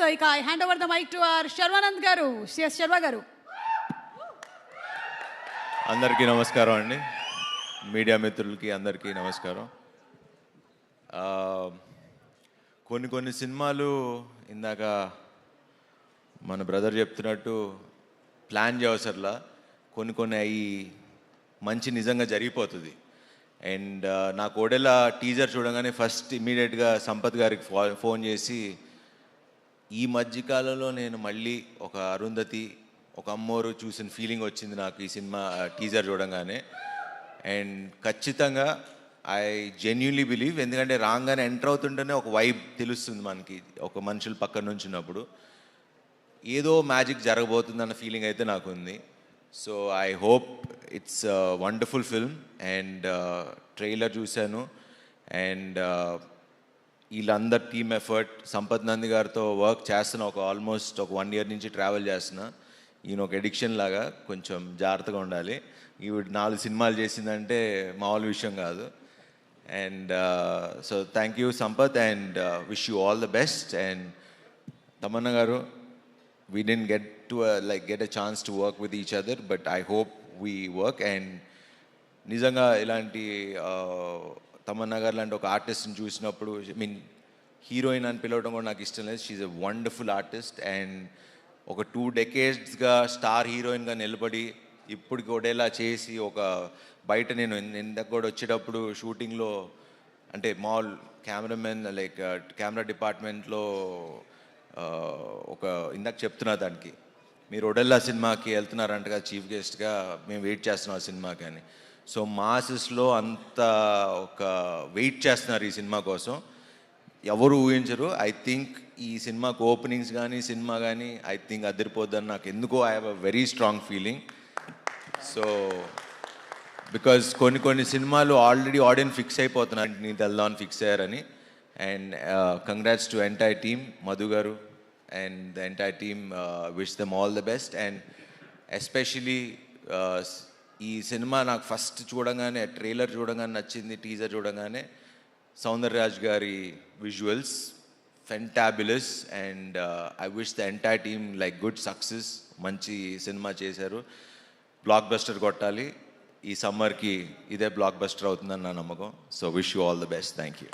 So ఇక I hand over the mic to our Sharwanand garu, CS Sharwa గారు. అందరికీ నమస్కారం అండి, మీడియా మిత్రులకి అందరికీ నమస్కారం. కొన్ని సినిమాలు ఇందాక మన బ్రదర్ చెప్తున్నట్టు ప్లాన్ చేయవసరలా, కొన్ని అవి మంచి నిజంగా జరిగిపోతుంది. అండ్ నా కోడెల టీజర్ చూడగానే ఫస్ట్ ఇమీడియట్గా సంపత్ గారికి ఫోన్ చేసి, ఈ మధ్యకాలంలో నేను మళ్ళీ ఒక అరుంధతి, ఒక అమ్మోరు చూసిన ఫీలింగ్ వచ్చింది నాకు ఈ సినిమా టీజర్ చూడంగానే. అండ్ ఖచ్చితంగా ఐ జెన్యున్లీ బిలీవ్, ఎందుకంటే రాగానే ఎంటర్ అవుతుంటేనే ఒక వైబ్ తెలుస్తుంది మనకి, ఒక మనుషులు పక్కన నుంచి ఉన్నప్పుడు ఏదో మ్యాజిక్ జరగబోతుందన్న ఫీలింగ్ అయితే నాకు ఉంది. So I hope it's wonderful film. And trailer చూశాను, అండ్ వీళ్ళందరు టీమ్ ఎఫర్ట్, సంపత్ నంది గారితో వర్క్ చేస్తున్నా, ఆల్మోస్ట్ ఒక 1 year నుంచి ట్రావెల్ చేస్తున్నా. ఈయన ఒక ఎడిక్షన్ లాగా, కొంచెం జాగ్రత్తగా ఉండాలి. ఈవిడ 4 సినిమాలు చేసిందంటే మామూలు విషయం కాదు. And so thank you Sampath, and wish you all the best. And Tamannaah గారు, we didn't get a chance to work with each other, but I hope we work. And నిజంగా ఇలాంటి తమన్నా గారు లాంటి ఒక ఆర్టిస్ట్ని చూసినప్పుడు, హీరోయిన్ అని పిలవడం కూడా నాకు ఇష్టం లేదు. She's a wonderful artist. And ఒక 2 decades స్టార్ హీరోయిన్గా నిలబడి ఇప్పుడు కూడా ఇలా చేసి, ఒక బయట నేను ఇందాక కూడా వచ్చేటప్పుడు షూటింగ్లో, అంటే మాల్ కెమెరామెన్ లైక్ కెమెరా డిపార్ట్మెంట్లో ఒక ఇందాక చెప్తున్నా దానికి, మీరు ఒడెల్లా సినిమాకి వెళ్తున్నారంటగా చీఫ్ గెస్ట్గా, మేము వెయిట్ చేస్తున్నాం ఆ సినిమాకి అని. సో మాసెస్లో అంత ఒక వెయిట్ చేస్తున్నారు ఈ సినిమా కోసం, ఎవరు ఊహించరు. ఐ థింక్ ఈ సినిమాకి ఓపెనింగ్స్ కానీ సినిమా కానీ ఐ థింక్ అదిరిపోద్దని నాకు ఎందుకో I have a very strong feeling. So because కొన్ని సినిమాలు ఆల్రెడీ ఆడియన్స్ ఫిక్స్ అయిపోతున్నారు, నీకు వెళ్దామని ఫిక్స్ అయ్యారని. And congrats to entire team, Madhu గారు and the entire team, wish them all the best. And especially ఈ సినిమా నాకు ఫస్ట్ చూడగానే, ట్రైలర్ చూడగానే నచ్చింది, టీజర్ చూడగానే సౌందర్యరాజ్ గారి visuals fantabulous. And I wish the entire team like good success. మంచి cinema చేశారు, బ్లాక్ బస్టర్ కొట్టాలి. ఈ సమ్మర్కి ఇదే బ్లాక్ బస్టర్ అవుతుందని నా నమ్మకం. So wish you all the best. Thank you.